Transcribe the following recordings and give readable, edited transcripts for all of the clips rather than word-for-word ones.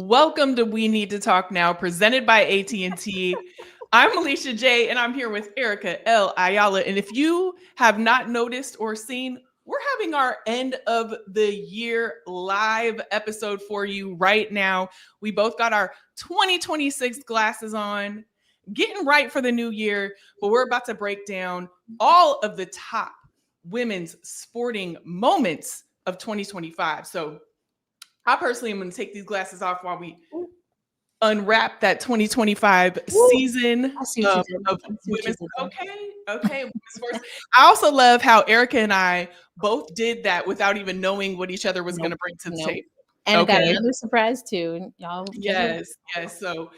Welcome to We Need to Talk Now, presented by AT&T. I'm Alicia J, and I'm here with Erica L. Ayala. And if you have not noticed or seen, we're having our end of the year live episode for you right now. We both got our 2026 glasses on, getting right for the new year, but we're about to break down all of the top women's sporting moments of 2025. So I personally am going to take these glasses off while we unwrap that 2025 season of women's. Okay. Women's sports. I also love how Erica and I both did that without even knowing what each other was going to bring to the table. And got another surprise too, y'all. Yes. So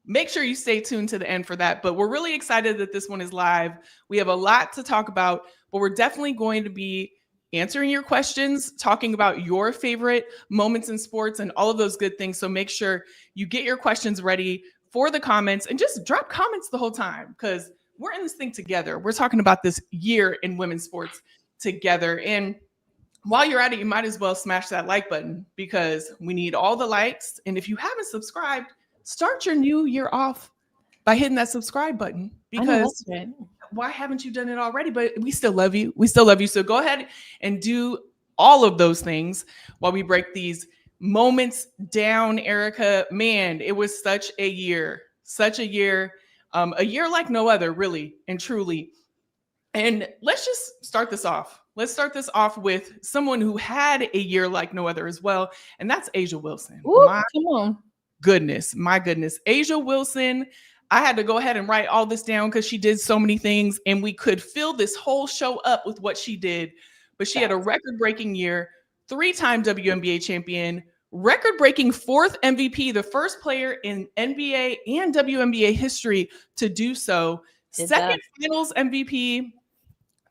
make sure you stay tuned to the end for that. But we're really excited that this one is live. We have a lot to talk about, but we're definitely going to be answering your questions, talking about your favorite moments in sports and all of those good things. So make sure you get your questions ready for the comments and just drop comments the whole time because we're in this thing together. We're talking about this year in women's sports together. And while you're at it, you might as well smash that like button because we need all the likes. And if you haven't subscribed, start your new year off by hitting that subscribe button because why haven't you done it already? But we still love you. So go ahead and do all of those things while we break these moments down, Erica. Man, it was such a year like no other, really and truly. And let's just start this off. Let's start this off with someone who had a year like no other as well. And that's A'ja Wilson. Come on. My goodness. A'ja Wilson. I had to go ahead and write all this down because she did so many things and we could fill this whole show up with what she did. But she had a record-breaking year, 3-time WNBA champion, record-breaking 4th MVP, the first player in NBA and WNBA history to do so, second finals MVP,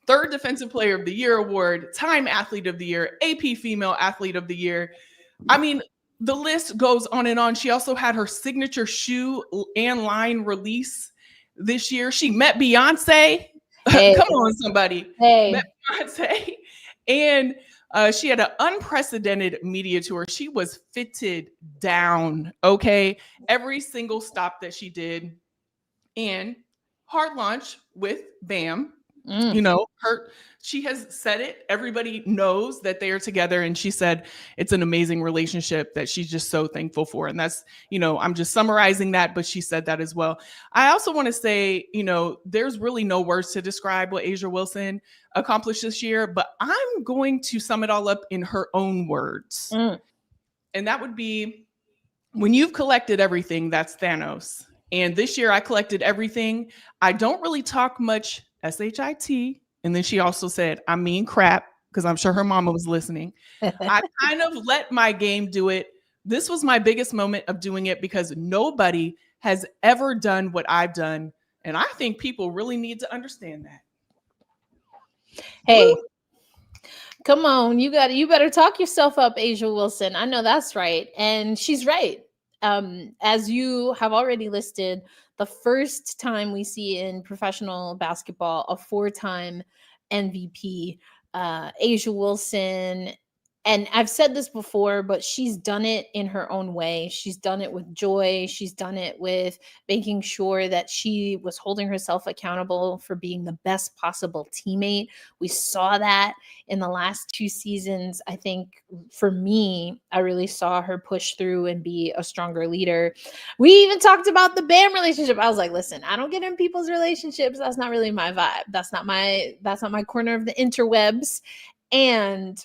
3rd Defensive Player of the Year award, Time Athlete of the Year, AP Female Athlete of the Year. I mean, the list goes on and on. She also had her signature shoe and line release this year. She met Beyonce. Hey. Come on, somebody. Met Beyonce. And she had an unprecedented media tour. She was fitted down, okay? Every single stop that she did. And hard launch with Bam. You know, she has said it. Everybody knows that they are together. And she said it's an amazing relationship that she's just so thankful for. And that's, I'm just summarizing that, but she said that as well. I also want to say, there's really no words to describe what A'ja Wilson accomplished this year, but I'm going to sum it all up in her own words. And that would be, when you've collected everything, that's Thanos. And this year I collected everything. I don't really talk much SHIT. And then she also said, I mean crap, because I'm sure her mama was listening. I kind of let my game do it. This was my biggest moment of doing it because nobody has ever done what I've done. And I think people really need to understand that. Hey, come on. You better talk yourself up, A'ja Wilson. I know that's right. And she's right. As you have already listed, the first time we see in professional basketball a 4-time MVP, A'ja Wilson. And I've said this before, but she's done it in her own way. She's done it with joy. She's done it with making sure that she was holding herself accountable for being the best possible teammate. We saw that in the last 2 seasons. I think for me, I really saw her push through and be a stronger leader. We even talked about the Bam relationship. I was like, listen, I don't get in people's relationships. That's not really my vibe. That's not my corner of the interwebs. And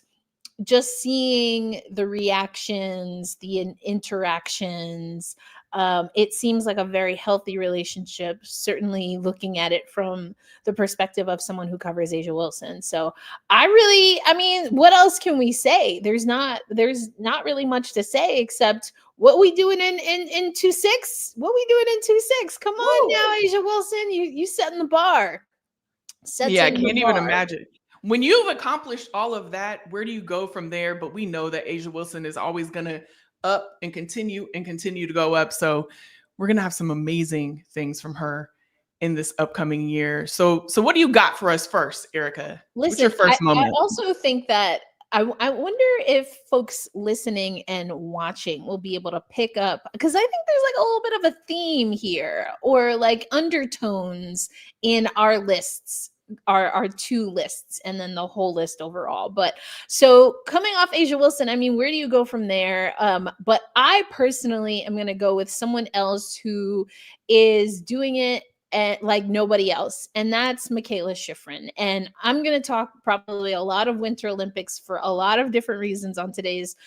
just seeing the reactions, the interactions, it seems like a very healthy relationship, certainly looking at it from the perspective of someone who covers A'ja Wilson. So what else can we say? There's not really much to say except what we doing in 2-6? What we doing in 2-6? Come on now, A'ja Wilson. You setting the bar. I can't even imagine. When you've accomplished all of that, where do you go from there? But we know that A'ja Wilson is always going to up and continue to go up. So we're going to have some amazing things from her in this upcoming year. So what do you got for us first, Erica? Listen, what's your first moment? I also think that I wonder if folks listening and watching will be able to pick up, because I think there's like a little bit of a theme here, or like undertones in our lists, our two lists, and then the whole list overall. But so coming off Asia Wilson, I mean, where do you go from there? But I personally am going to go with someone else who is doing it like nobody else, and that's Mikaela Shiffrin. And I'm going to talk probably a lot of Winter Olympics for a lot of different reasons on today's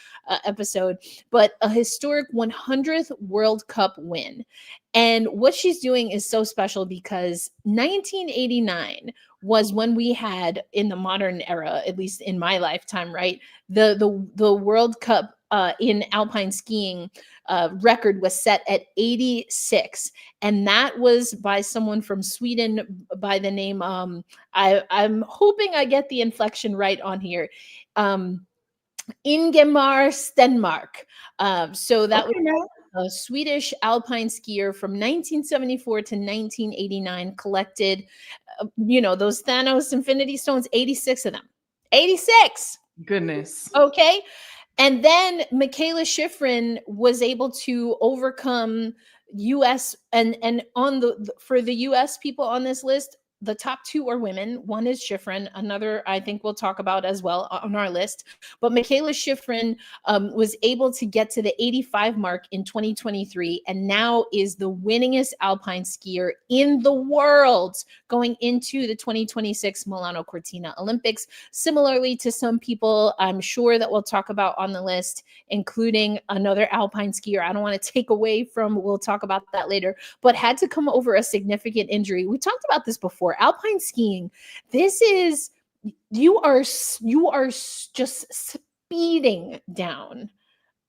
episode, but a historic 100th World Cup win. And what she's doing is so special because 1989 was when we had, in the modern era, at least in my lifetime, right, the World Cup in alpine skiing record was set at 86, and that was by someone from Sweden by the name I'm hoping I get the inflection right on here, Ingemar Stenmark. So that was a Swedish alpine skier from 1974 to 1989, collected those Thanos Infinity Stones, 86 of them. 86. Goodness. Okay. And then Mikaela Shiffrin was able to overcome US and on for the US people on this list, the top two are women. One is Shiffrin, another I think we'll talk about as well on our list. But Mikaela Shiffrin was able to get to the 85 mark in 2023, and now is the winningest alpine skier in the world going into the 2026 Milano Cortina Olympics. Similarly to some people I'm sure that we'll talk about on the list, including another alpine skier I don't want to take away from, we'll talk about that later, but had to come over a significant injury. We talked about this before. Alpine skiing, this is, you are just speeding down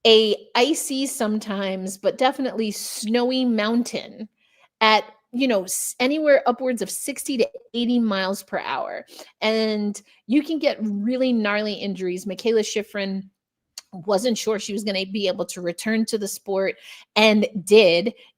a icy sometimes, but definitely snowy mountain at anywhere upwards of 60 to 80 miles per hour, and you can get really gnarly injuries. Mikaela Shiffrin wasn't sure she was going to be able to return to the sport, and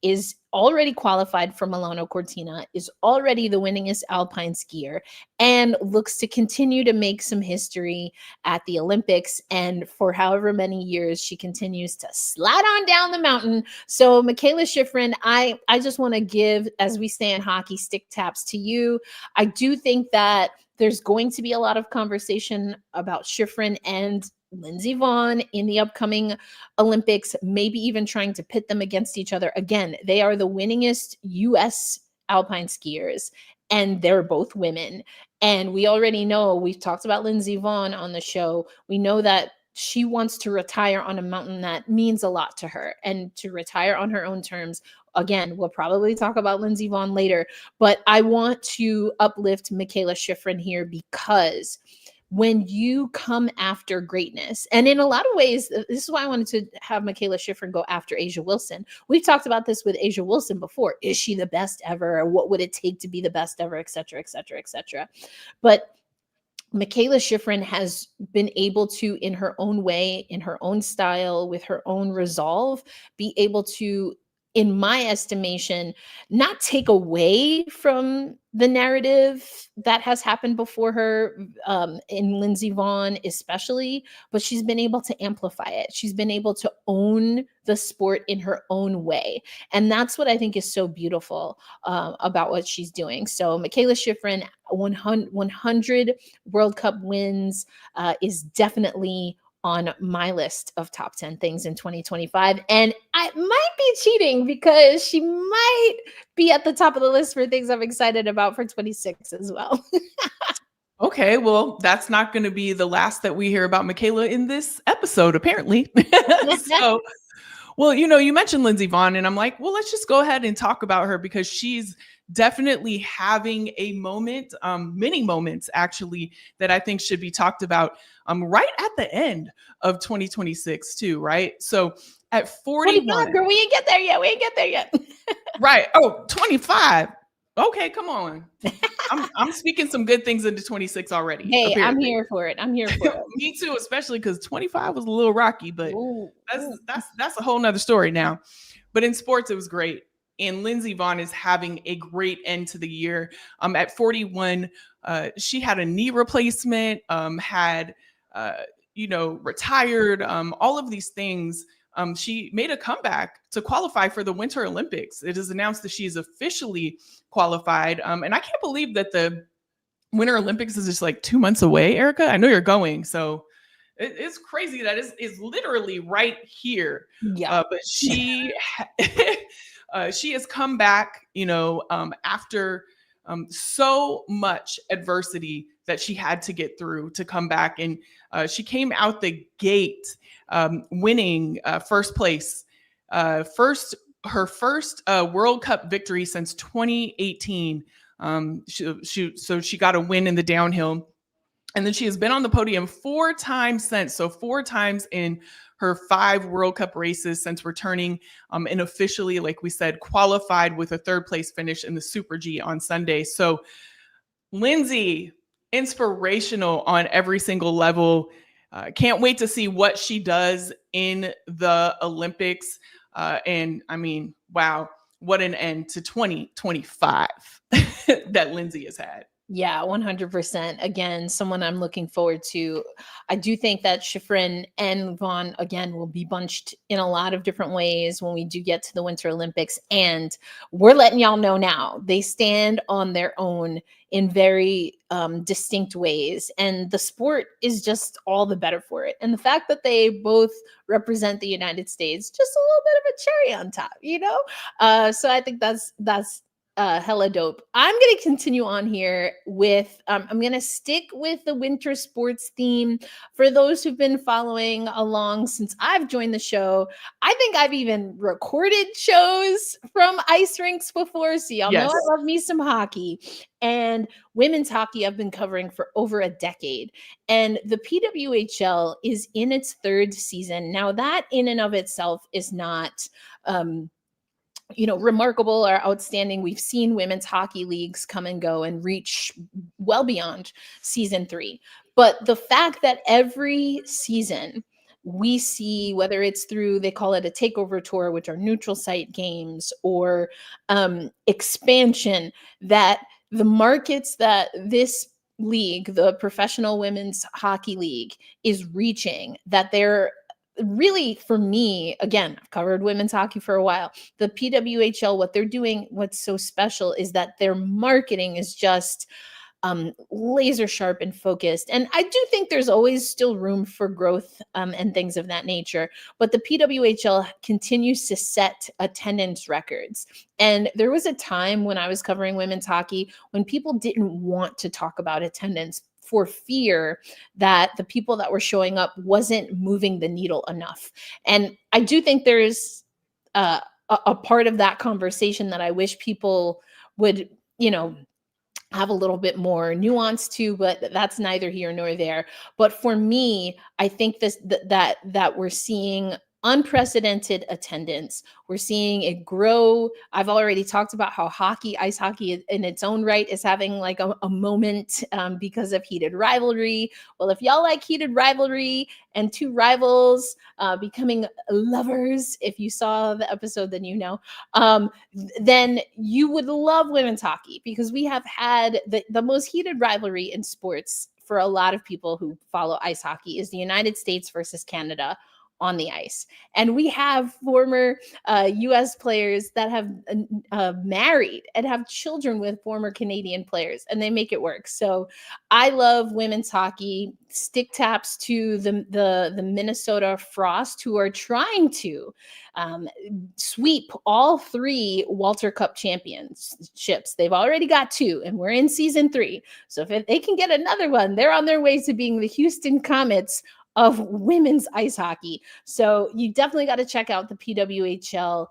is already qualified for Milano Cortina, is already the winningest alpine skier, and looks to continue to make some history at the Olympics. And for however many years, she continues to slide on down the mountain. So Mikaela Shiffrin, I just want to give, as we say in hockey, stick taps to you. I do think that there's going to be a lot of conversation about Shiffrin and Lindsey Vonn in the upcoming Olympics, maybe even trying to pit them against each other. Again, they are the winningest US alpine skiers, and they're both women. And we already know, we've talked about Lindsey Vonn on the show. We know that she wants to retire on a mountain that means a lot to her, and to retire on her own terms. Again, we'll probably talk about Lindsey Vonn later, but I want to uplift Mikaela Shiffrin here, because when you come after greatness, and in a lot of ways, this is why I wanted to have Mikaela Shiffrin go after Asia Wilson. We've talked about this with Asia Wilson before. Is she the best ever? Or what would it take to be the best ever, et cetera, et cetera, et cetera. But Mikaela Shiffrin has been able to, in her own way, in her own style, with her own resolve, be able to, in my estimation, not take away from the narrative that has happened before her, in Lindsey Vonn especially, but she's been able to amplify it. She's been able to own the sport in her own way. And that's what I think is so beautiful about what she's doing. So Mikaela Shiffrin, 100 World Cup wins, is definitely on my list of top 10 things in 2025. And I might be cheating, because she might be at the top of the list for things I'm excited about for 26 as well. Okay, well, that's not going to be the last that we hear about Mikaela in this episode, apparently. So, well, you mentioned Lindsey Vonn, and I'm like, well, let's just go ahead and talk about her, because she's definitely having a moment, many moments actually, that I think should be talked about right at the end of 2026 too, right? So at 41, girl, we ain't get there yet. Right. Oh, 25. Okay, come on. I'm speaking some good things into 26 already. Hey, apparently. I'm here for it. Me too, especially because 25 was a little rocky, but Ooh. that's a whole nother story now. But in sports, it was great. And Lindsey Vonn is having a great end to the year. At 41, she had a knee replacement, had retired, all of these things. She made a comeback to qualify for the Winter Olympics. It is announced that she is officially qualified. And I can't believe that the Winter Olympics is just like 2 months away, Erica. I know you're going. So it's crazy that it's literally right here. Yeah. But she she has come back, after so much adversity that she had to get through to come back. And she came out the gate winning first place, her first World Cup victory since 2018. So she got a win in the downhill. And then she has been on the podium 4 times since. So 4 times in her 5 World Cup races since returning, and officially, like we said, qualified with a 3rd place finish in the Super G on Sunday. So Lindsey, inspirational on every single level. Can't wait to see what she does in the Olympics. And I mean, wow, what an end to 2025 that Lindsey has had. Yeah, 100%. Again, someone I'm looking forward to. I do think that Shiffrin and Vonn, again, will be bunched in a lot of different ways when we do get to the Winter Olympics. And we're letting y'all know now, they stand on their own in very distinct ways. And the sport is just all the better for it. And the fact that they both represent the United States, just a little bit of a cherry on top, So I think that's hella dope. I'm going to continue on here with, I'm going to stick with the winter sports theme. For those who've been following along since I've joined the show, I think I've even recorded shows from ice rinks before. So y'all know I love me some hockey. And women's hockey I've been covering for over a decade. And the PWHL is in its 3rd season. Now that in and of itself is not, remarkable or outstanding. We've seen women's hockey leagues come and go and reach well beyond season 3. But the fact that every season we see, whether it's through, they call it a takeover tour, which are neutral site games, or expansion, that the markets that this league, the Professional Women's Hockey League, is reaching, that they're really, for me, again, I've covered women's hockey for a while. The PWHL, what they're doing, what's so special is that their marketing is just laser sharp and focused. And I do think there's always still room for growth and things of that nature. But the PWHL continues to set attendance records. And there was a time when I was covering women's hockey when people didn't want to talk about attendance for fear that the people that were showing up wasn't moving the needle enough. And I do think there's a part of that conversation that I wish people would, have a little bit more nuance to, but that's neither here nor there. But for me, I think that we're seeing unprecedented attendance. We're seeing it grow. I've already talked about how ice hockey in its own right is having like a moment because of heated rivalry. Well, if y'all like heated rivalry and 2 rivals becoming lovers, if you saw the episode, then then you would love women's hockey, because we have had the most heated rivalry in sports for a lot of people who follow ice hockey is the United States versus Canada on the ice. And we have former US players that have married and have children with former Canadian players, and they make it work. So I love women's hockey. Stick taps to the Minnesota Frost, who are trying to sweep all 3 Walter Cup championships. They've already got 2, and we're in season 3. So if they can get another one, they're on their way to being the Houston Comets of women's ice hockey. So you definitely got to check out the PWHL.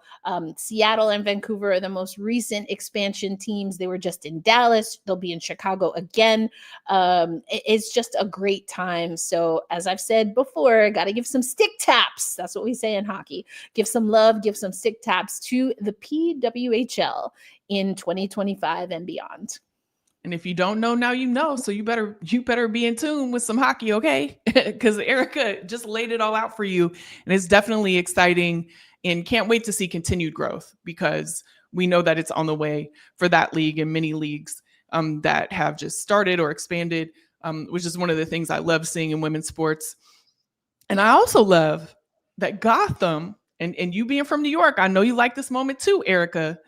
Seattle and Vancouver are the most recent expansion teams. They were just in Dallas. They'll be in Chicago again. It's just a great time. So as I've said before, got to give some stick taps. That's what we say in hockey. Give some love, give some stick taps to the PWHL in 2025 and beyond. And if you don't know, now you know. So you better be in tune with some hockey, okay? Because Erica just laid it all out for you. And it's definitely exciting, and can't wait to see continued growth, because we know that it's on the way for that league and many leagues that have just started or expanded, which is one of the things I love seeing in women's sports. And I also love that Gotham, and you being from New York, I know you like this moment too, Erica.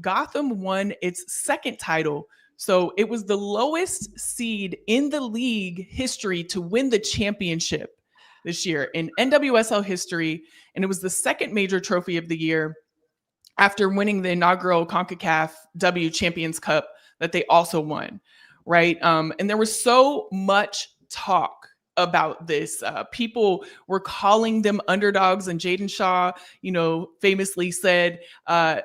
Gotham won its second title. So it was the lowest seed in the league history to win the championship this year in NWSL history. And it was the second major trophy of the year after winning the inaugural CONCACAF W Champions Cup that they also won, right? And there was so much talk about this. People were calling them underdogs, and Jaden Shaw, famously said,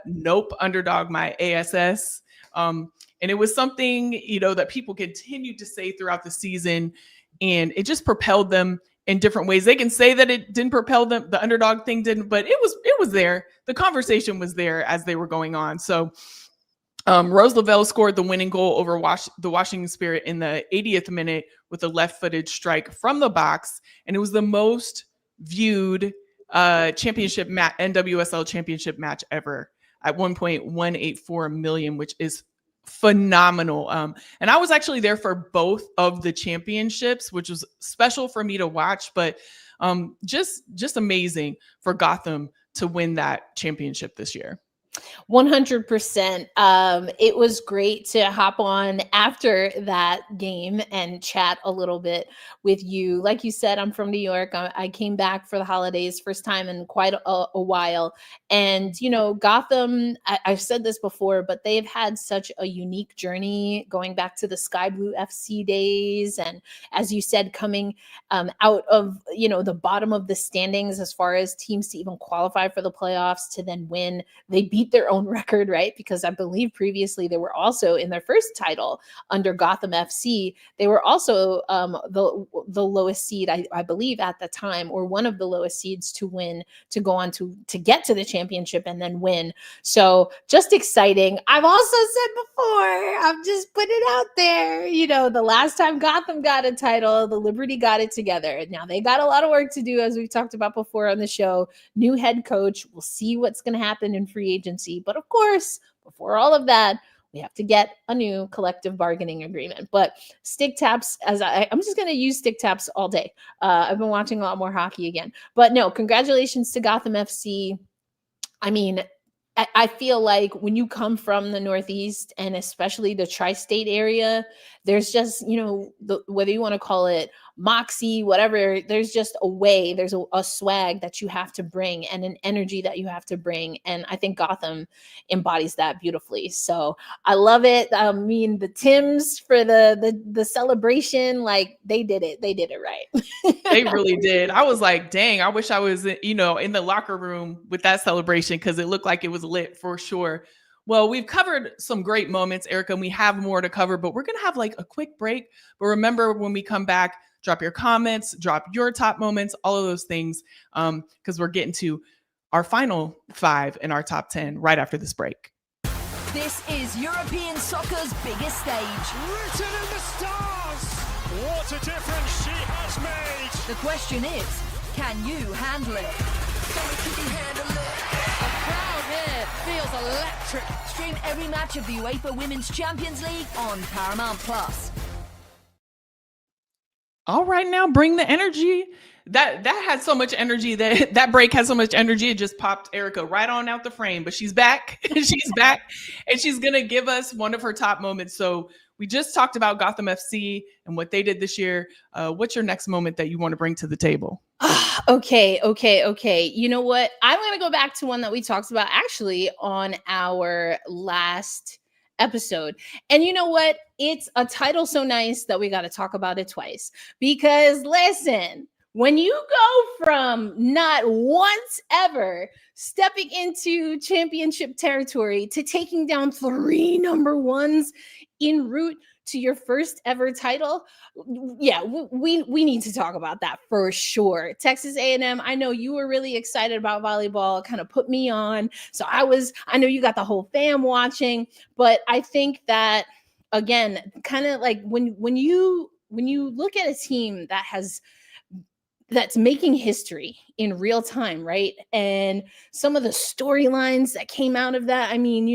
"Nope, underdog my ASS." And it was something, that people continued to say throughout the season, and it just propelled them in different ways. They can say that it didn't propel them, the underdog thing didn't, but it was there. The conversation was there as they were going on. So Rose Lavelle scored the winning goal over the Washington Spirit in the 80th minute with a left-footed strike from the box, and it was the most viewed championship NWSL championship match ever at 1.184 million, which is phenomenal. And I was actually there for both of the championships, which was special for me to watch, but just amazing for Gotham to win that championship this year. 100%. It was great to hop on after that game and chat a little bit with you. Like you said, I'm from New York. I came back for the holidays, first time in quite a while. And, Gotham, I've said this before, but they've had such a unique journey going back to the Sky Blue FC days. And as you said, coming out of, the bottom of the standings as far as teams to even qualify for the playoffs to then win. They beat their own record, right? Because I believe previously they were also in their first title under Gotham FC. They were also the lowest seed, I believe, at the time, or one of the lowest seeds to win, to go on to get to the championship and then win. So just exciting. I've also said before, I'm just putting it out there, the last time Gotham got a title, the Liberty got it together. Now they got a lot of work to do, as we've talked about before on the show. New head coach. We'll see what's going to happen in free agency. But of course, before all of that, we have to get a new collective bargaining agreement. But stick taps, I'm just going to use stick taps all day. I've been watching a lot more hockey again. But no, congratulations to Gotham FC. I mean, I feel like when you come from the Northeast and especially the tri-state area, there's just, whether you want to call it moxie, whatever, there's just a way, there's a swag that you have to bring and an energy that you have to bring. And I think Gotham embodies that beautifully. So I love it. I mean, the Tims for the celebration, like they did it right. They really did. I was like, dang, I wish I was, in the locker room with that celebration, because it looked like it was lit for sure. Well, we've covered some great moments, Erica, and we have more to cover, but we're going to have like a quick break. But remember, when we come back, drop your comments, drop your top moments, all of those things, because we're getting to our final 5 and our top 10 right after this break. This is European soccer's biggest stage. Written in the stars! What a difference she has made! The question is, can you handle it? Can you handle it? The crowd here feels electric. Stream every match of the UEFA Women's Champions League on Paramount+. All right, now bring the energy. That had so much energy, that break had so much energy, it just popped Erica right on out the frame. But she's back. She's back, and she's gonna give us one of her top moments. So we just talked about Gotham FC and what they did this year. What's your next moment that you want to bring to the table? Okay. You know what? I'm going to go back to one that we talked about actually on our last episode. And you know what? It's a title so nice that we got to talk about it twice. Because listen, when you go from not once ever stepping into championship territory to taking down 3 number ones en route to your first ever title, yeah, we need to talk about that for sure. Texas A&M, I know you were really excited about volleyball, kind of put me on. So I know you got the whole fam watching, but I think that, again, kind of like when you look at a team that has that's making history in real time, right? And some of the storylines that came out of that, I mean,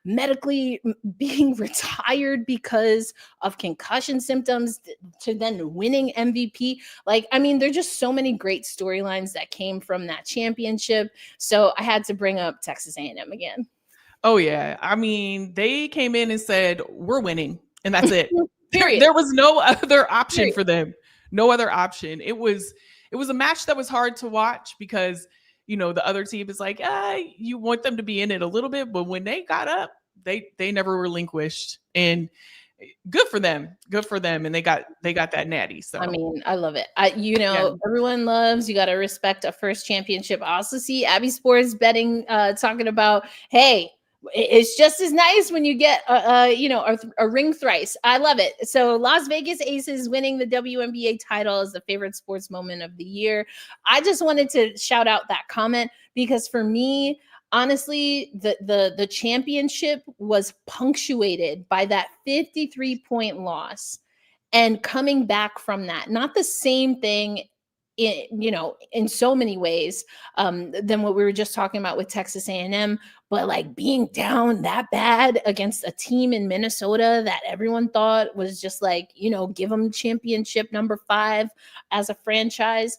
medically being retired because of concussion symptoms to then winning MVP. Like, I mean, there's just so many great storylines that came from that championship. So I had to bring up Texas A&M again. Oh yeah. I mean, they came in and said, we're winning, and that's it. Period. There was no other option Period. for them. No other option. It was a match that was hard to watch because, the other team is like, you want them to be in it a little bit, but when they got up, they never relinquished. And good for them. Good for them. And they got that natty. So I mean, I love it. Everyone loves, you got to respect a first championship. I also see Abby Sports betting, talking about, hey, it's just as nice when you get a ring thrice. I love it. So Las Vegas Aces winning the WNBA title is the favorite sports moment of the year. I just wanted to shout out that comment because for me, honestly, the championship was punctuated by that 53-point loss and coming back from that. Not the same thing in so many ways than what we were just talking about with Texas A&M, but like being down that bad against a team in Minnesota that everyone thought was just like, give them championship number 5 as a franchise.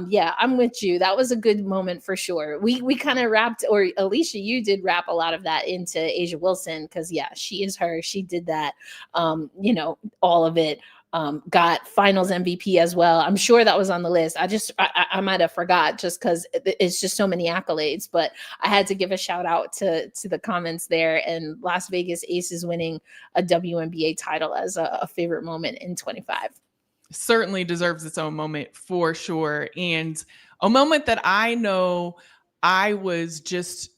Yeah, I'm with you. That was a good moment for sure. We kind of wrapped, or Alicia, you did wrap a lot of that into A'ja Wilson because yeah, she is her. She did that, all of it. Got finals MVP as well. I'm sure that was on the list. I might have forgot just because it's just so many accolades, but I had to give a shout out to the comments there, and Las Vegas Aces winning a WNBA title as a favorite moment in 25. Certainly deserves its own moment for sure. And a moment that I know I was just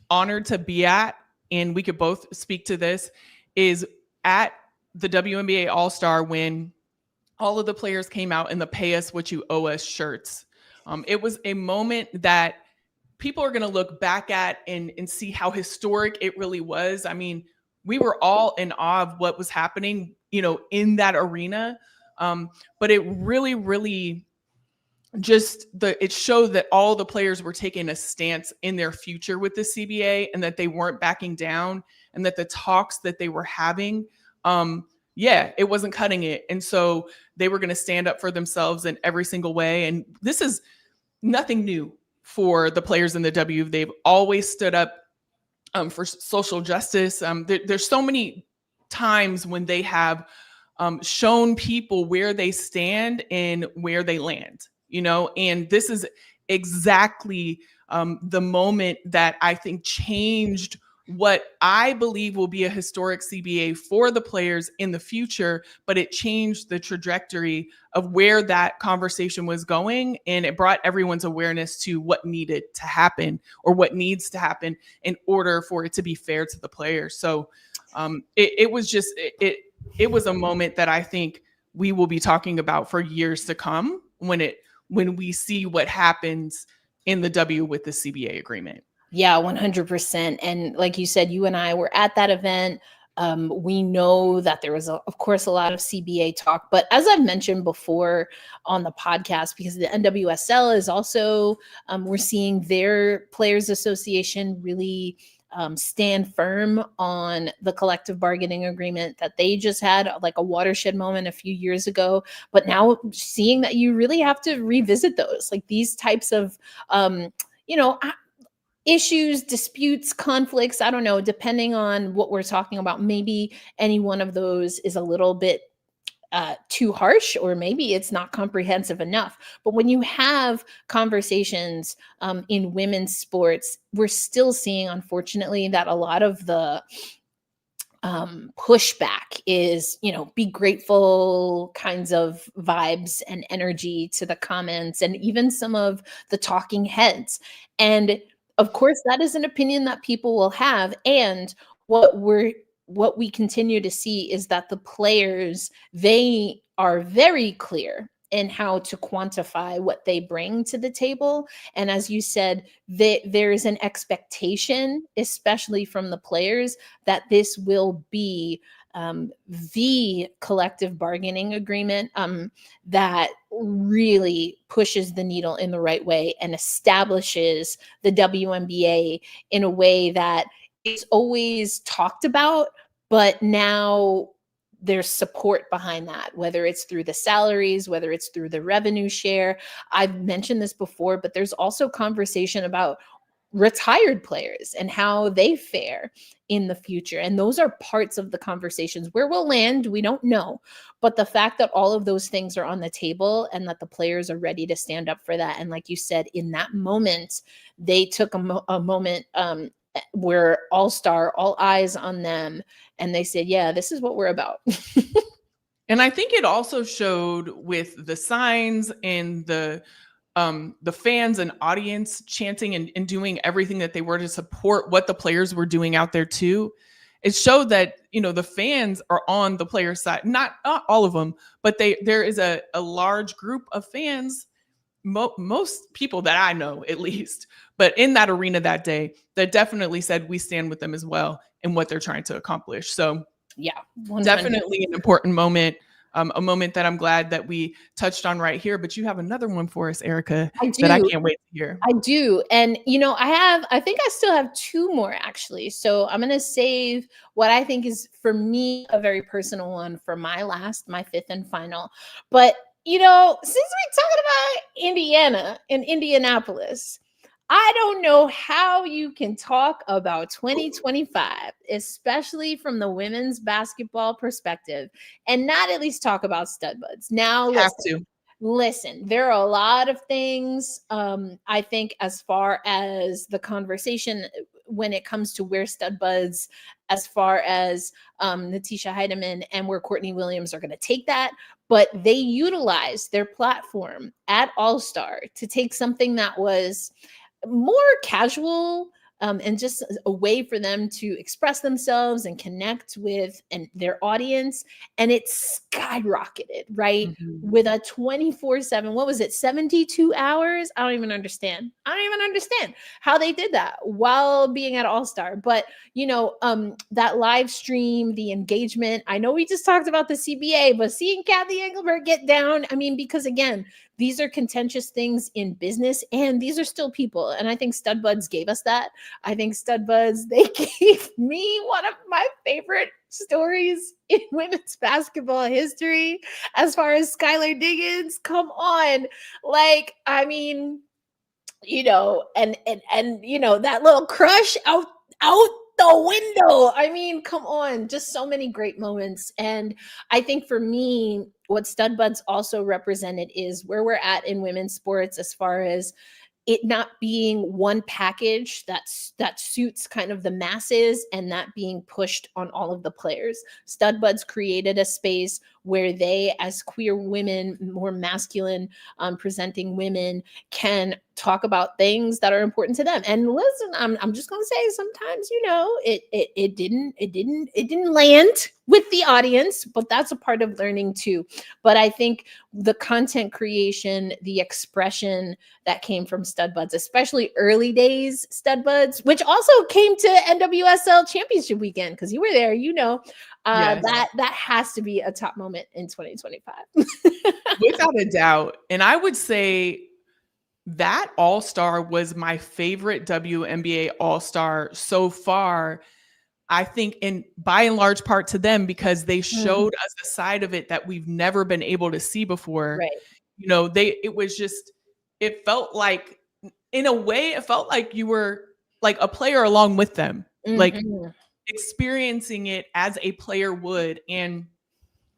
honored to be at, and we could both speak to this, is at the WNBA All-Star when all of the players came out in the Pay Us What You Owe Us shirts. It was a moment that people are going to look back at and see how historic it really was. I mean, we were all in awe of what was happening, in that arena. But it really, really it showed that all the players were taking a stance in their future with the CBA and that they weren't backing down, and that the talks that they were having, it wasn't cutting it. And so they were going to stand up for themselves in every single way. And this is nothing new for the players in the W. They've always stood up for social justice. There's so many times when they have shown people where they stand and where they land, and this is exactly the moment that I think changed what I believe will be a historic CBA for the players in the future, but it changed the trajectory of where that conversation was going. And it brought everyone's awareness to what needed to happen or what needs to happen in order for it to be fair to the players. So it was a moment that I think we will be talking about for years to come when we see what happens in the W with the CBA agreement. Yeah, 100%. And like you said, you and I were at that event. We know that there was, of course, a lot of CBA talk. But as I've mentioned before on the podcast, because the NWSL is also, we're seeing their Players Association really stand firm on the collective bargaining agreement that they just had, like a watershed moment a few years ago. But now seeing that you really have to revisit those, like these types of, issues, disputes, conflicts, I don't know, depending on what we're talking about, maybe any one of those is a little bit too harsh, or maybe it's not comprehensive enough. But when you have conversations in women's sports, we're still seeing, unfortunately, that a lot of the pushback is, be grateful kinds of vibes and energy to the comments and even some of the talking heads. And of course, that is an opinion that people will have. And what we continue to see is that the players, they are very clear in how to quantify what they bring to the table. And as you said, there's an expectation, especially from the players, that this will be the collective bargaining agreement that really pushes the needle in the right way and establishes the WNBA in a way that it's always talked about, but now there's support behind that, whether it's through the salaries, whether it's through the revenue share. I've mentioned this before, but there's also conversation about retired players and how they fare in the future. And those are parts of the conversations. Where we'll land, we don't know. But the fact that all of those things are on the table and that the players are ready to stand up for that. And like you said, in that moment, they took a moment where all-star, all eyes on them. And they said, yeah, this is what we're about. And I think it also showed with the signs and the fans and audience chanting and doing everything that they were to support what the players were doing out there too. It showed that, the fans are on the player side, not all of them, but there is a large group of fans, most people that I know at least, but in that arena that day that definitely said we stand with them as well in what they're trying to accomplish. So yeah, 100%. Definitely an important moment. A moment that I'm glad that we touched on right here, but you have another one for us, Erica, that I can't wait to hear. I do. And, I think I still have two more actually. So I'm going to save what I think is for me, a very personal one for my fifth and final. But, since we're talking about Indiana and Indianapolis, I don't know how you can talk about 2025, especially from the women's basketball perspective, and not at least talk about StudBudz. Now, listen, there are a lot of things, I think, as far as the conversation when it comes to where StudBudz, as far as Natisha Heidemann and where Courtney Williams are going to take that. But they utilized their platform at All-Star to take something that was more casual and just a way for them to express themselves and connect with their audience. And it skyrocketed, right? Mm-hmm. With a 24/7, what was it, 72 hours? I don't even understand how they did that while being at All-Star. But, that live stream, the engagement, I know we just talked about the CBA, but seeing Kathy Engelbert get down, because again, these are contentious things in business and these are still people. And I think StudBudz gave us that. I think StudBudz, they gave me one of my favorite stories in women's basketball history as far as Skylar Diggins. Come on. And that little crush out the window. Come on, just so many great moments. And I think for me, what StudBudz also represented is where we're at in women's sports as far as it not being one package that suits kind of the masses and that being pushed on all of the players. StudBudz created a space where they, as queer women, more masculine presenting women, can talk about things that are important to them. And listen, I'm just gonna say sometimes, it didn't land with the audience, but that's a part of learning too. But I think the content creation, the expression that came from StudBudz, especially early days StudBudz, which also came to NWSL Championship weekend, because you were there, yes. That has to be a top moment in 2025. Without a doubt. And I would say that All-Star was my favorite WNBA All-Star so far. I think by and large part to them, because they showed us a side of it that we've never been able to see before. Right. It felt like, in a way, it felt like you were like a player along with them, like experiencing it as a player would, and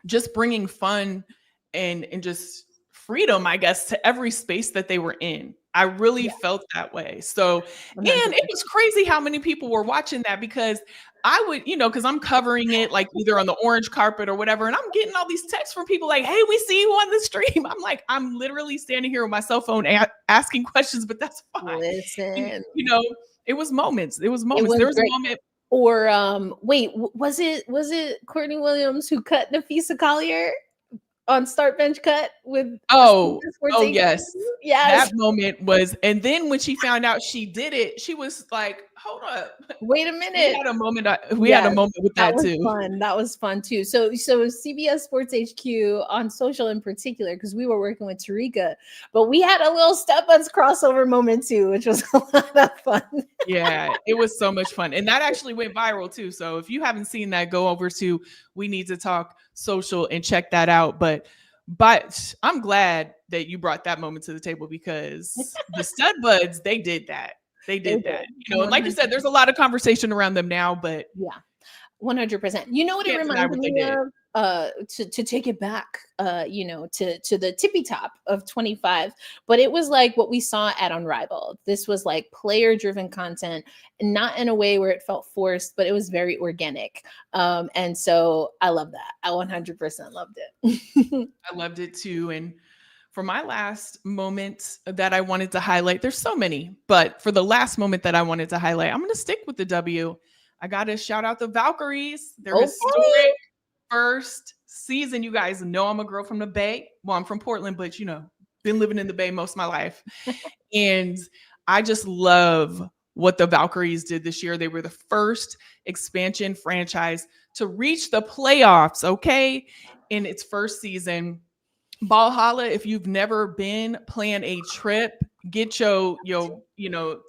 just bringing fun and just freedom, I guess, to every space that they were in. I really felt that way. So, and it was crazy how many people were watching that, because I would, because I'm covering it like either on the orange carpet or whatever. And I'm getting all these texts from people like, hey, we see you on the stream. I'm like, I'm literally standing here with my cell phone asking questions, but that's fine. Listen, it was moments. There was great. A moment. Or wait, was it Courtney Williams who cut Nafisa Collier? on Start Bench Cut with Sports Oh HQ? yes. Yes. That moment was, and then when she found out she did it, she was like, hold up. Wait a minute. We had a moment with that was too. fun. That was fun too. So CBS Sports HQ on social in particular, because we were working with Tarika, but we had a little StudBudz crossover moment too, which was a lot of fun. Yeah, it was so much fun. And that actually went viral too. So if you haven't seen that, go over to We Need to Talk social and check that out. But I'm glad that you brought that moment to the table, because the StudBudz, they did that. They did that. You know, and like you said, there's a lot of conversation around them now, but yeah, 100%. You know what it reminds me of? To take it back, you know, to the tippy top of 25, but it was like what we saw at Unrivaled. This was like player-driven content, and not in a way where it felt forced, but it was very organic. And so I love that. I 100% loved it. I loved it too. And for my last moment that I wanted to highlight, there's so many, but for the last moment that I wanted to highlight, I'm going to stick with the W. I got to shout out the Valkyries. Their historic first season. You guys know I'm a girl from the Bay. Well, I'm from Portland, but you know, been living in the Bay most of my life. And I just love what the Valkyries did this year. They were the first expansion franchise to reach the playoffs, okay, in its first season. Valhalla, if you've never been, plan a trip, get your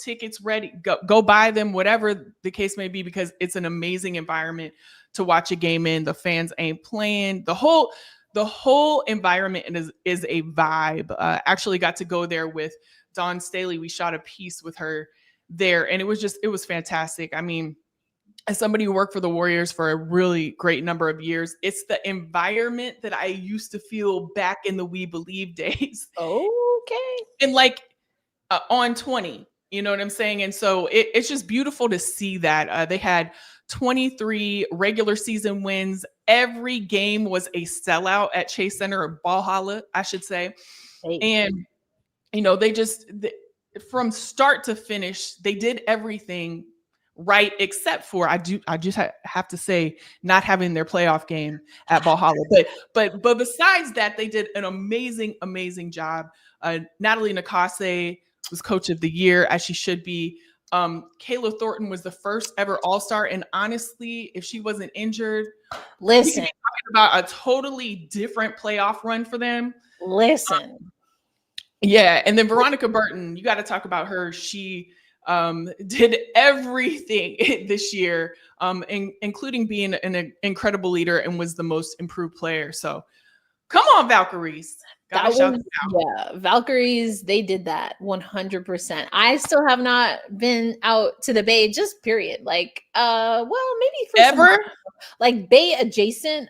tickets ready, go buy them, whatever the case may be, because it's an amazing environment to watch a game in. The fans ain't playing. The whole environment is a vibe. Actually got to go there with Dawn Staley. We shot a piece with her there, and it was fantastic. I mean, as somebody who worked for the Warriors for a really great number of years, it's the environment that I used to feel back in the We Believe days. Okay. And like on 20, you know what I'm saying? And so it's just beautiful to see that. They had 23 regular season wins. Every game was a sellout at Chase Center, or Valhalla, I should say. Hey. And, you know, from start to finish, they did everything right, except for I just have to say, not having their playoff game at Valhalla. But besides that, they did an amazing job. Natalie Nakase was Coach of the Year, as she should be. Kayla Thornton was the first ever All-Star, and honestly, if she wasn't injured, listen, we could be talking about a totally different playoff run for them. Listen, yeah, and then Veronica Burton, you got to talk about her. She did everything this year, including being an incredible leader, and was the most improved player. So come on, Valkyries. Valkyries, they did that 100%. I still have not been out to the Bay, just period. Like, well, maybe for ever like Bay adjacent.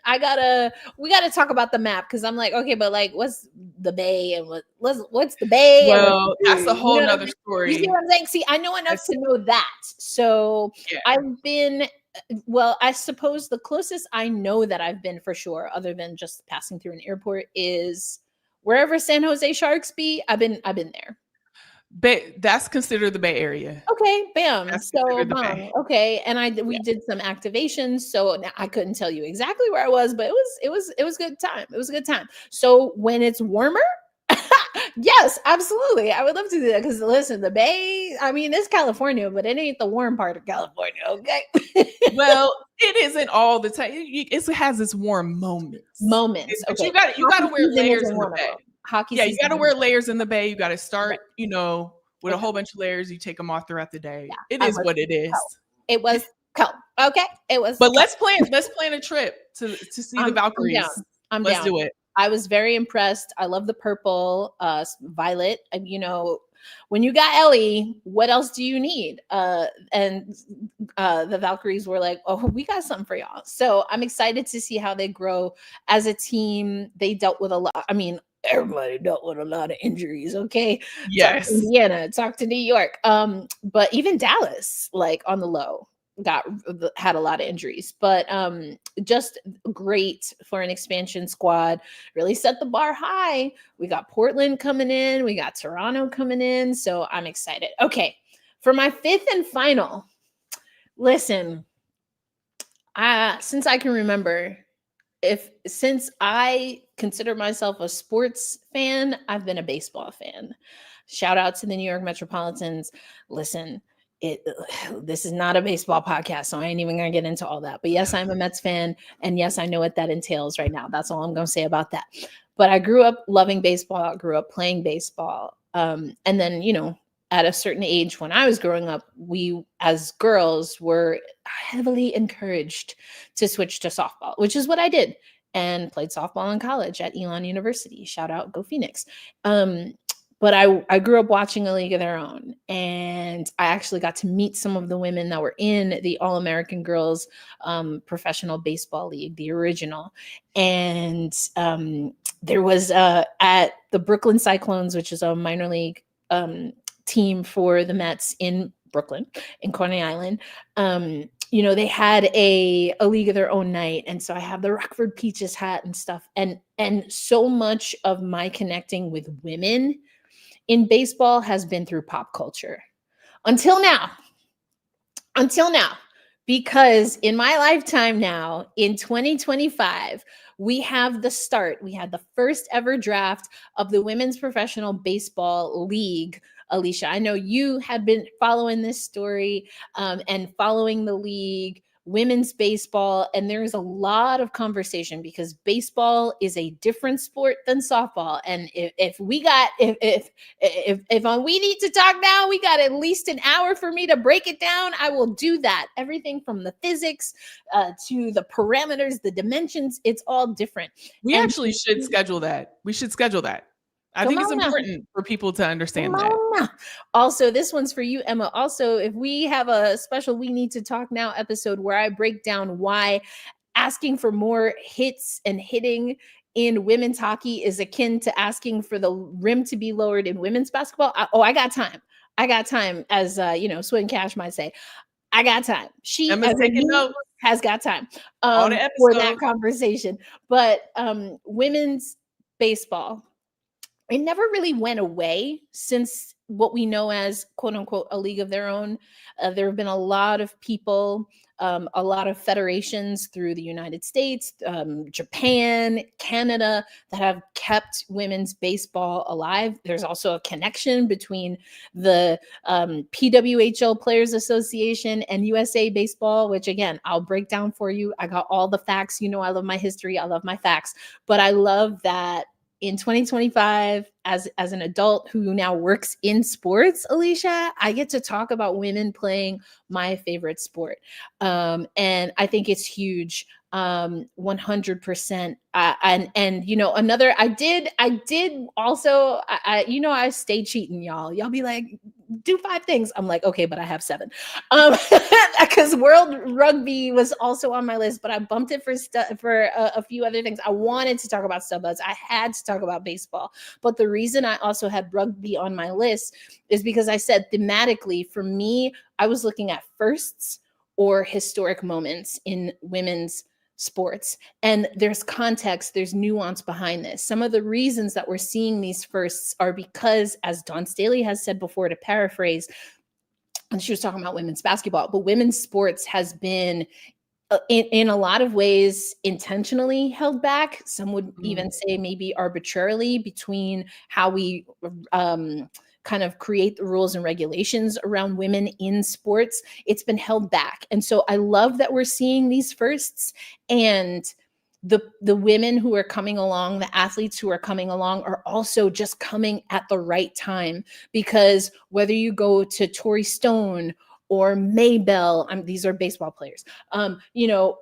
We gotta talk about the map, because I'm like, okay, but like, what's the Bay and what's the Bay? Well, that's a whole nother story. You see what I'm saying? See, I know enough to know that. So yeah. I've been. Well, I suppose the closest I know that I've been for sure, other than just passing through an airport, is wherever San Jose Sharks be. I've been there. That's considered the Bay Area. Okay, bam. Okay, and we did some activations, so I couldn't tell you exactly where I was, but it was good time. It was a good time. So when it's warmer, yes, absolutely. I would love to do that, because listen, the Bay, I mean, it's California, but it ain't the warm part of California, okay? Well, it isn't all the time. It has its warm moments. But okay. You gotta wear layers in the Bay. Hockey you gotta wear layers in the Bay. You gotta start, with a whole bunch of layers. You take them off throughout the day. Yeah, it is what it is. It was cold. Okay, it was. But let's plan a trip to see the Valkyries. I'm down. Let's do it. I was very impressed. I love the purple, violet. And, when you got Ellie, what else do you need? And the Valkyries were like, oh, we got something for y'all. So I'm excited to see how they grow as a team. They dealt with a lot. I mean, everybody dealt with a lot of injuries. Okay. Yes. Talk to Indiana, talk to New York. But even Dallas, like on the low, had a lot of injuries, but just great for an expansion squad. Really set the bar high. We got Portland coming in, we got Toronto coming in, so I'm excited. Okay, for my fifth and final, listen, since I can remember, since I consider myself a sports fan, I've been a baseball fan. Shout out to the New York Metropolitans. Listen, this is not a baseball podcast, so I ain't even gonna get into all that. But yes, I'm a Mets fan, and yes, I know what that entails right now. That's all I'm gonna say about that. But I grew up loving baseball. I grew up playing baseball, and then at a certain age when I was growing up, we as girls were heavily encouraged to switch to softball, which is what I did, and played softball in college at Elon University. Shout out, go Phoenix. But I grew up watching A League of Their Own, and I actually got to meet some of the women that were in the All-American Girls Professional Baseball League, the original. And there was at the Brooklyn Cyclones, which is a minor league team for the Mets in Brooklyn, in Coney Island. They had a League of Their Own night. And so I have the Rockford Peaches hat and stuff. And so much of my connecting with women in baseball has been through pop culture until now, because in my lifetime now, in 2025, we had the first ever draft of the Women's Professional Baseball League. Alicia, I know you had been following this story and following the league, women's baseball, and there's a lot of conversation because baseball is a different sport than softball. And if we need to talk now, we got at least an hour for me to break it down. I will do that. Everything from the physics to the parameters, the dimensions, it's all different. We actually should schedule that. We should schedule that. I think it's important for people to understand that. Also, this one's for you, Emma. Also, if we have a special We Need to Talk Now episode where I break down why asking for more hits and hitting in women's hockey is akin to asking for the rim to be lowered in women's basketball. I got time. I got time, as Swin Cash might say. I got time. She has got time for that conversation. But women's baseball, it never really went away since what we know as quote unquote A League of Their Own. There have been a lot of people, a lot of federations through the United States, Japan, Canada, that have kept women's baseball alive. There's also a connection between the PWHL Players Association and USA Baseball, which again, I'll break down for you. I got all the facts. I love my history. I love my facts. But I love that in 2025, as an adult who now works in sports, Alicia, I get to talk about women playing my favorite sport. And I think it's huge. 100%. Another, I did also, I stay cheating, y'all. Y'all be like, do 5 things. I'm like, okay, but I have 7. Because World Rugby was also on my list, but I bumped it for a few other things. I wanted to talk about StudBudz. I had to talk about baseball. But the reason I also had rugby on my list is because I said thematically, for me, I was looking at firsts or historic moments in women's sports. And there's context, there's nuance behind this. Some of the reasons that we're seeing these firsts are because, as Dawn Staley has said before, to paraphrase, and she was talking about women's basketball, but women's sports has been in a lot of ways intentionally held back. Some would even say maybe arbitrarily, between how we kind of create the rules and regulations around women in sports. It's been held back. And so I love that we're seeing these firsts, and the women who are coming along, the athletes who are coming along, are also just coming at the right time, because whether you go to Tori Stone or Maybell, these are baseball players,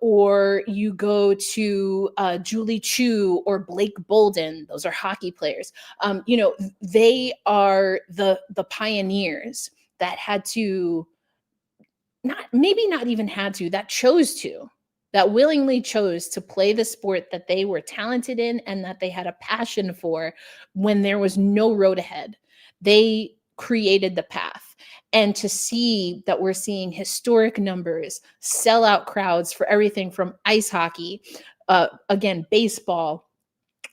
or you go to Julie Chu or Blake Bolden, those are hockey players. They are the pioneers that that willingly chose to play the sport that they were talented in and that they had a passion for when there was no road ahead. They created the path. And to see that we're seeing historic numbers, sellout crowds for everything from ice hockey, again, baseball,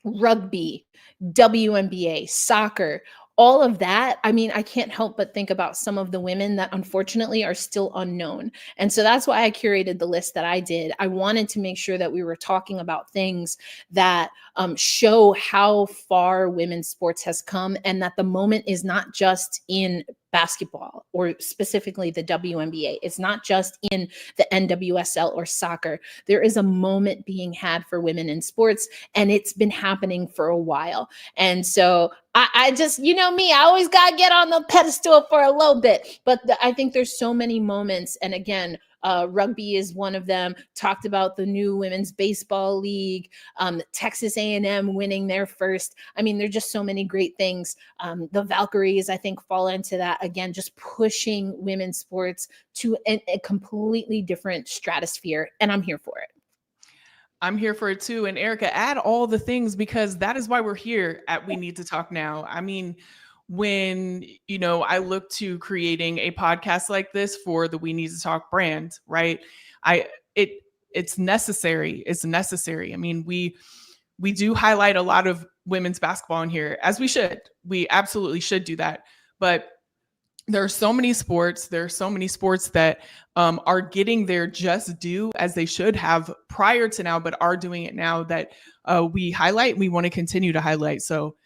rugby, WNBA, soccer, all of that, I mean, I can't help but think about some of the women that unfortunately are still unknown. And so that's why I curated the list that I did. I wanted to make sure that we were talking about things that show how far women's sports has come, and that the moment is not just in basketball or specifically the WNBA. It's not just in the NWSL or soccer. There is a moment being had for women in sports, and it's been happening for a while. And so I just, you know me, I always got to get on the pedestal for a little bit. But I think there's so many moments. And again, rugby is one of them. Talked about the new women's baseball league, Texas A&M winning their first. I mean, there's just so many great things. The Valkyries, I think, fall into that. Again, just pushing women's sports to a completely different stratosphere. And I'm here for it. I'm here for it too. And Erica, add all the things, because that is why we're here at We Need to Talk Now. I mean, when, you know, I look to creating a podcast like this for the We Need to Talk brand, right? It's necessary. It's necessary. I mean, we do highlight a lot of women's basketball in here, as we should. We absolutely should do that. But there are so many sports. There are so many sports that are getting their just due, as they should have prior to now, but are doing it now, that we highlight. We want to continue to highlight. So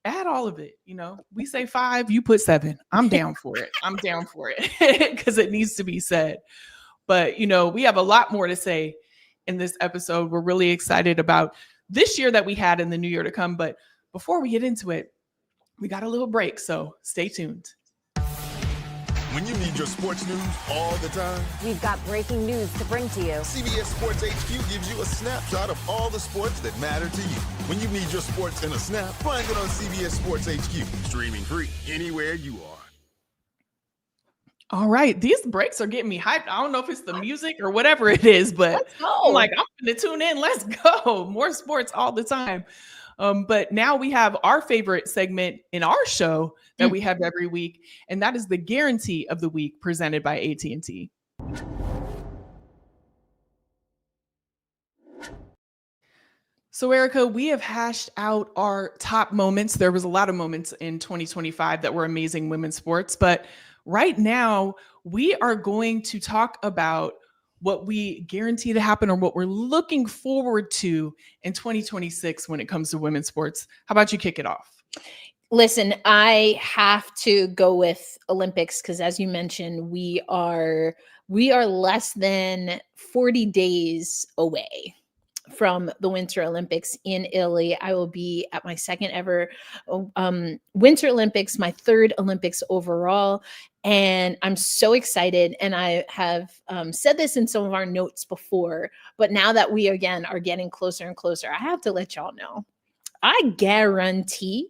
add all of it. You know, we say 5, you put 7. I'm down for it. I'm down for it, because it needs to be said. But, you know, we have a lot more to say in this episode. We're really excited about this year that we had and the new year to come. But before we get into it, we got a little break. So stay tuned. When you need your sports news all the time, We've got breaking news to bring to you. CBS Sports HQ gives you a snapshot of all the sports that matter to you. When you need your sports in a snap, find it on CBS Sports HQ, streaming free anywhere you are. All right. These breaks are getting me hyped. I don't know if it's the music or whatever it is, but Let's go. I'm like, I'm going to tune in. Let's go. More sports all the time. But now we have our favorite segment in our show that we have every week, and that is the Guarantee of the Week, presented by AT&T. So, Erica, we have hashed out our top moments. There was a lot of moments in 2025 that were amazing women's sports, but right now we are going to talk about what we guarantee to happen, or what we're looking forward to in 2026 when it comes to women's sports. How about you kick it off? Listen, I have to go with Olympics, because as you mentioned, we are less than 40 days away from the Winter Olympics in Italy. I will be at my second ever Winter Olympics, my third Olympics overall. And I'm so excited. And I have said this in some of our notes before, but now that we again are getting closer and closer, I have to let y'all know, I guarantee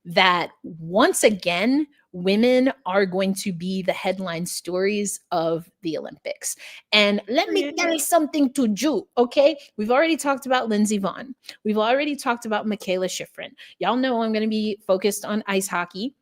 that once again, women are going to be the headline stories of the Olympics. And let me tell something to you, okay? We've already talked about Lindsey Vonn. We've already talked about Mikaela Shiffrin. Y'all know I'm going to be focused on ice hockey.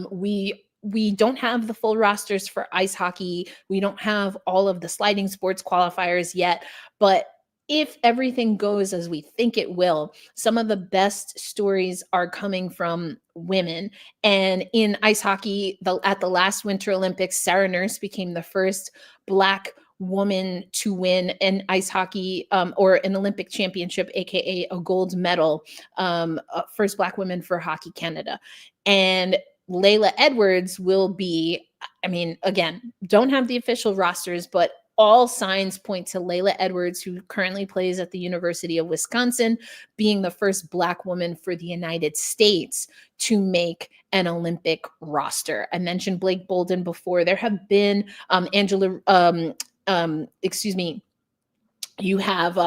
We don't have the full rosters for ice hockey. We don't have all of the sliding sports qualifiers yet, but if everything goes as we think it will, some of the best stories are coming from women. And in ice hockey, at the last Winter Olympics, Sarah Nurse became the first Black woman to win an ice hockey or an Olympic championship, aka a gold medal, first Black woman for Hockey Canada. And Layla Edwards will be, I mean, again, don't have the official rosters, but all signs point to Layla Edwards, who currently plays at the University of Wisconsin, being the first Black woman for the United States to make an Olympic roster. I mentioned Blake Bolden before. There have been you have,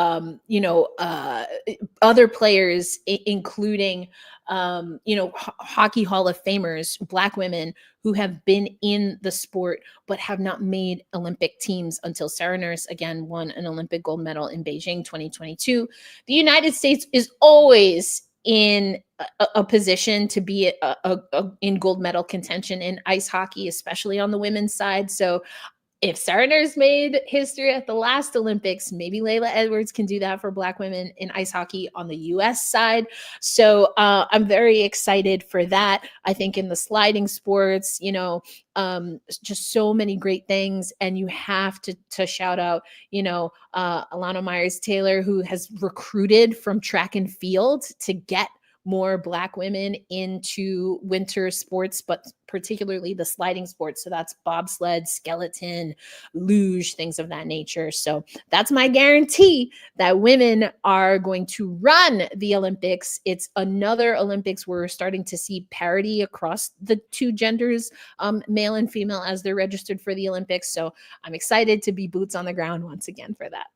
other players, including, Hockey Hall of Famers, Black women who have been in the sport, but have not made Olympic teams until Sarah Nurse, again, won an Olympic gold medal in Beijing 2022. The United States is always in a position to be in gold medal contention in ice hockey, especially on the women's side. So if Sarah Nurse made history at the last Olympics, maybe Layla Edwards can do that for Black women in ice hockey on the U.S. side. So I'm very excited for that. I think in the sliding sports, just so many great things. And you have to shout out, Alana Myers-Taylor, who has recruited from track and field to get more Black women into winter sports, but particularly the sliding sports. So that's bobsled, skeleton, luge, things of that nature. So that's my guarantee that women are going to run the Olympics. It's another Olympics where we're starting to see parity across the two genders, male and female, as they're registered for the Olympics. So I'm excited to be boots on the ground once again for that.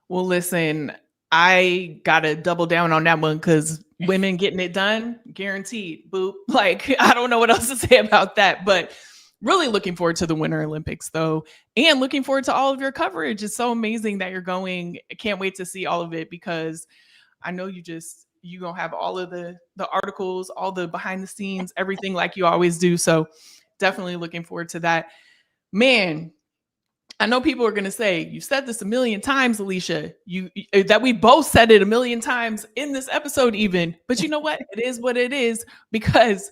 Well, listen, I got to double down on that one because women getting it done, guaranteed, boop. Like, I don't know what else to say about that, but really looking forward to the Winter Olympics though. And looking forward to all of your coverage. It's so amazing that you're going. I can't wait to see all of it because I know you're going to have all of the articles, all the behind the scenes, everything like you always do. So definitely looking forward to that. Man, I know people are going to say, you said this a million times, Alicia, that we both said it a million times in this episode even, but you know what? It is what it is, because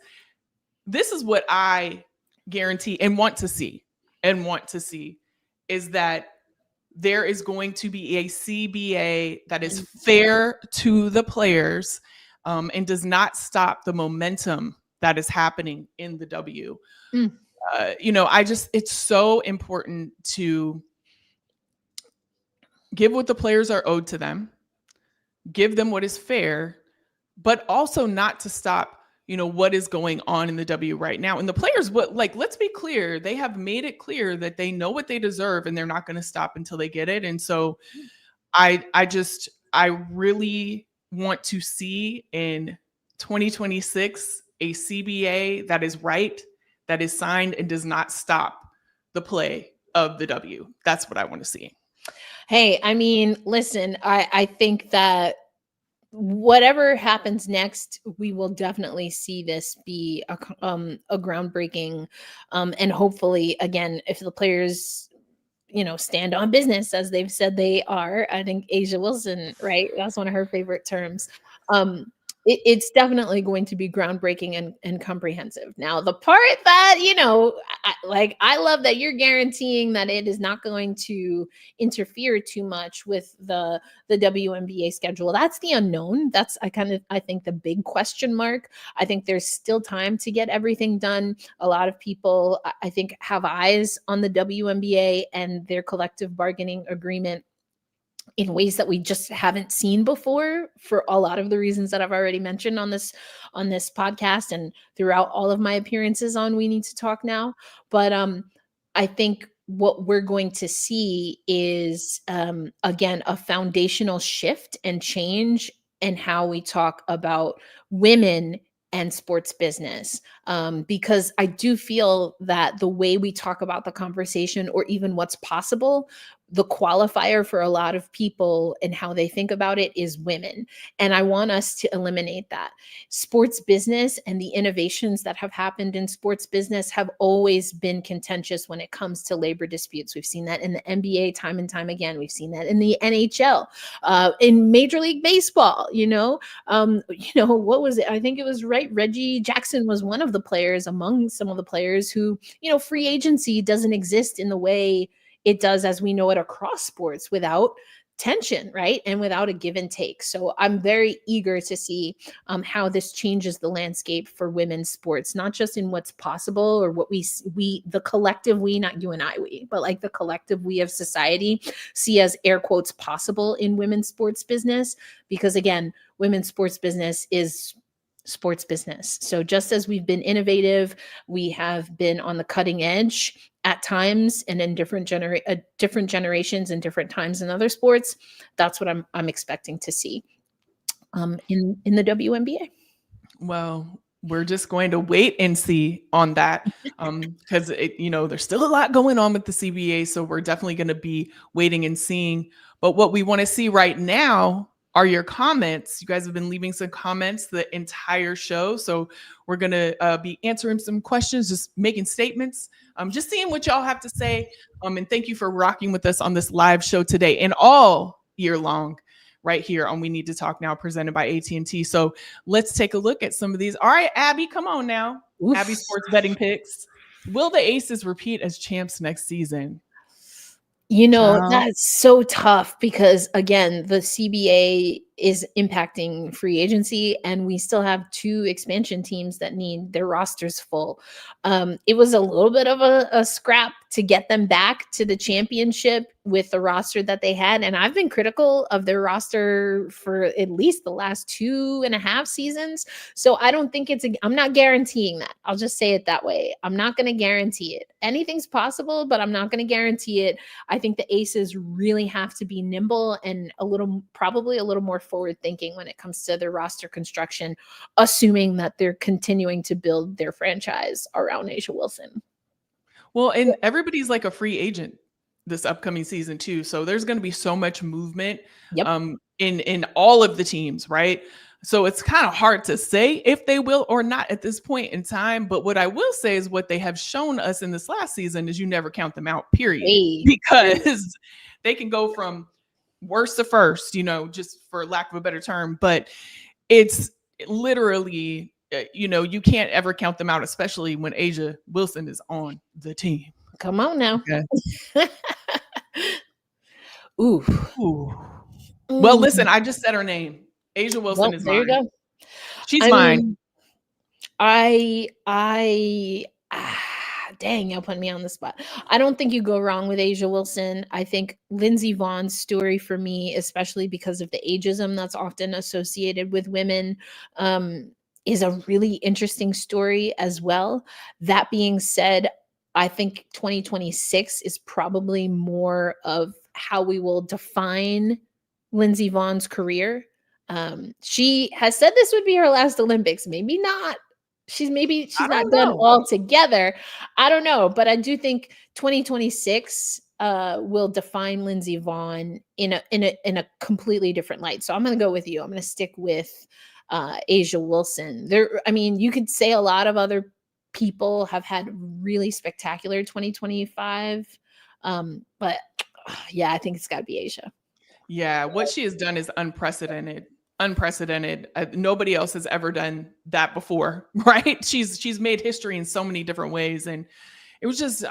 this is what I guarantee and want to see is that there is going to be a CBA that is fair to the players and does not stop the momentum that is happening in the W. It's so important to give what the players are owed to them, give them what is fair, but also not to stop, what is going on in the W right now. And the players, let's be clear, they have made it clear that they know what they deserve and they're not going to stop until they get it. And so I really want to see in 2026 a CBA that is right, that is signed and does not stop the play of the W. That's what I want to see. Hey, I mean, listen, I think that whatever happens next, we will definitely see this be a groundbreaking, and hopefully, again, if the players, stand on business as they've said they are. I think A'ja Wilson, right? That's one of her favorite terms. It's definitely going to be groundbreaking and comprehensive. Now, the part that, I love that you're guaranteeing that it is not going to interfere too much with the WNBA schedule. That's the unknown. That's, I think, the big question mark. I think there's still time to get everything done. A lot of people, I think, have eyes on the WNBA and their collective bargaining agreement in ways that we just haven't seen before, for a lot of the reasons that I've already mentioned on this podcast and throughout all of my appearances on We Need to Talk Now. But I think what we're going to see is, again, a foundational shift and change in how we talk about women and sports business, because I do feel that the way we talk about the conversation, or even what's possible, the qualifier for a lot of people and how they think about it is women. And I want us to eliminate that. Sports business and the innovations that have happened in sports business have always been contentious when it comes to labor disputes. We've seen that in the NBA time and time again. We've seen that in the NHL, in Major League Baseball, what was it? I think it was right. Reggie Jackson was one of the players, among some of the players who, free agency doesn't exist in the way it does as we know it across sports, without tension, right? And without a give and take. So I'm very eager to see how this changes the landscape for women's sports, not just in what's possible or what we, the collective we, not you and I, but like the collective we of society see as air quotes possible in women's sports business. Because again, women's sports business is sports business. So just as we've been innovative, we have been on the cutting edge at times and in different generations and different times in other sports. That's what I'm expecting to see in the WNBA. Well, we're just going to wait and see on that, because there's still a lot going on with the CBA. So we're definitely going to be waiting and seeing. But what we want to see right now are your comments. You guys have been leaving some comments the entire show. So we're going to be answering some questions, just making statements, just seeing what y'all have to say. And thank you for rocking with us on this live show today and all year long right here on We Need to Talk Now, presented by AT&T. So let's take a look at some of these. All right, Abby, come on now. Oof. Abby Sports Betting Picks. Will the Aces repeat as champs next season? That's so tough because, again, the CBA is impacting free agency, and we still have 2 expansion teams that need their rosters full. It was a little bit of a scrap to get them back to the championship with the roster that they had. And I've been critical of their roster for at least the last 2.5 seasons. So I don't think I'm not guaranteeing that. I'll just say it that way. I'm not going to guarantee it. Anything's possible, but I'm not going to guarantee it. I think the Aces really have to be nimble and probably a little more forward thinking when it comes to their roster construction, assuming that they're continuing to build their franchise around A'ja Wilson. Well, and everybody's like a free agent this upcoming season too. So there's going to be so much movement in all of the teams, right? So it's kind of hard to say if they will or not at this point in time. But what I will say is what they have shown us in this last season is you never count them out, period. Because they can go from worst to first, just for lack of a better term. But it's literally, you can't ever count them out, especially when A'ja Wilson is on the team. Come on now. Okay. Ooh. Well, listen, I just said her name. A'ja Wilson is mine. There you go. She's mine. Dang, y'all put me on the spot. I don't think you go wrong with A'ja Wilson. I think Lindsey Vonn's story for me, especially because of the ageism that's often associated with women, is a really interesting story as well. That being said, I think 2026 is probably more of how we will define Lindsey Vonn's career. She has said this would be her last Olympics. Maybe not. She's not done altogether. I don't know, but I do think 2026 will define Lindsey Vonn in a completely different light. So I'm going to go with you. I'm going to stick with A'ja Wilson. You could say a lot of other people have had really spectacular 2025, but yeah, I think it's got to be A'ja. Yeah, what she has done is unprecedented. Nobody else has ever done that before, right? She's made history in so many different ways, and it was just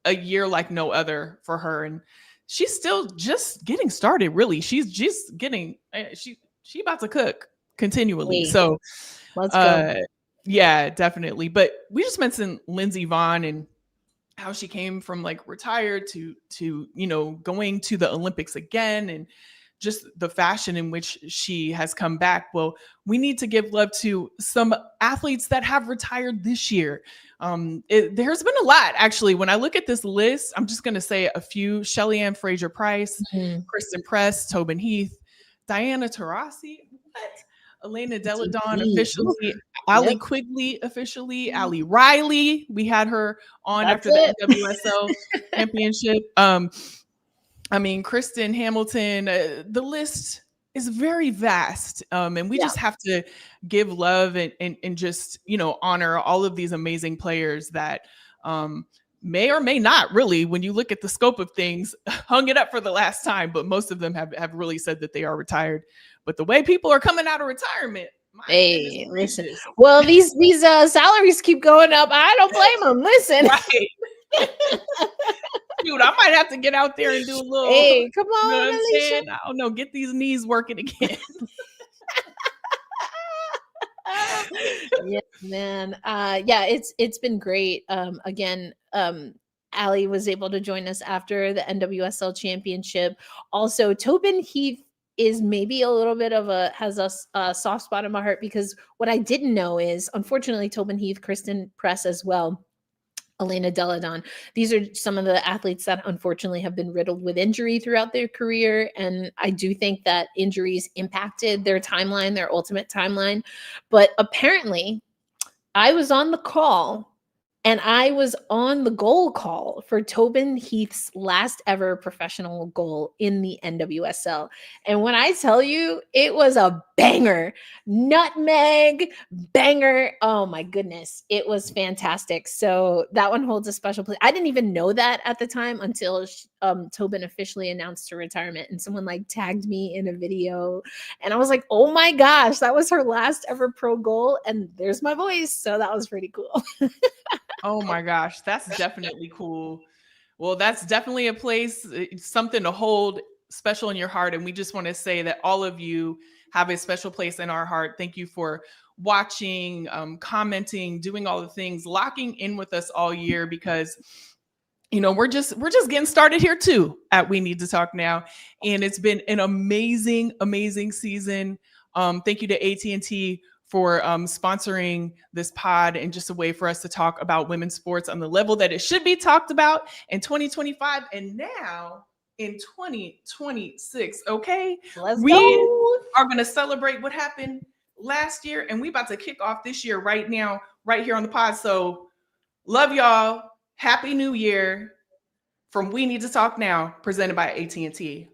a year like no other for her. And she's still just getting started. Really, she's just getting she about to cook continually. Hey, so let's go. Yeah, definitely. But we just mentioned Lindsey Vonn and how she came from like retired to going to the Olympics again, and just the fashion in which she has come back. Well, we need to give love to some athletes that have retired this year. There's been a lot, actually. When I look at this list, I'm just going to say a few: Shelly-Ann Fraser-Price, Kristen Press, Tobin Heath, Diana Taurasi, Elena Deladon officially, Allie Quigley officially, Allie Riley. We had her on after the NWSL championship. Kristen Hamilton. The list is very vast, and we just have to give love and just honor all of these amazing players that may or may not really, when you look at the scope of things, hung it up for the last time. But most of them have really said that they are retired. But the way people are coming out of retirement, hey, listen. Well, these salaries keep going up. I don't blame them. Listen, right. Dude, I might have to get out there and do a little. Hey, come on, you know Alicia. I don't know. Get these knees working again. Yes, man. It's been great. Again, Allie was able to join us after the NWSL championship. Also, Tobin Heath is maybe a little bit of has a soft spot in my heart, because what I didn't know is, unfortunately, Tobin Heath, Kristen Press as well, Elena Deladon, these are some of the athletes that unfortunately have been riddled with injury throughout their career. And I do think that injuries impacted their timeline, their ultimate timeline. But apparently I was on the call And I was on the goal call for Tobin Heath's last ever professional goal in the NWSL. And when I tell you, it was a banger, nutmeg banger. Oh my goodness. It was fantastic. So that one holds a special place. I didn't even know that at the time until Tobin officially announced her retirement, and someone like tagged me in a video, and I was like, oh my gosh, that was her last ever pro goal. And there's my voice. So that was pretty cool. Oh my gosh, that's definitely cool. Well, that's definitely a place, something to hold special in your heart. And we just want to say that all of you have a special place in our heart. Thank you for watching, commenting, doing all the things, locking in with us all year, because we're just getting started here too at We Need to Talk Now. And it's been an amazing, amazing season. Thank you to AT&T for sponsoring this pod, and just a way for us to talk about women's sports on the level that it should be talked about in 2025 and now in 2026. Okay, we are going to celebrate what happened last year, and we about to kick off this year right now, right here on the pod. So love y'all. Happy New Year from We Need to Talk Now, presented by AT&T.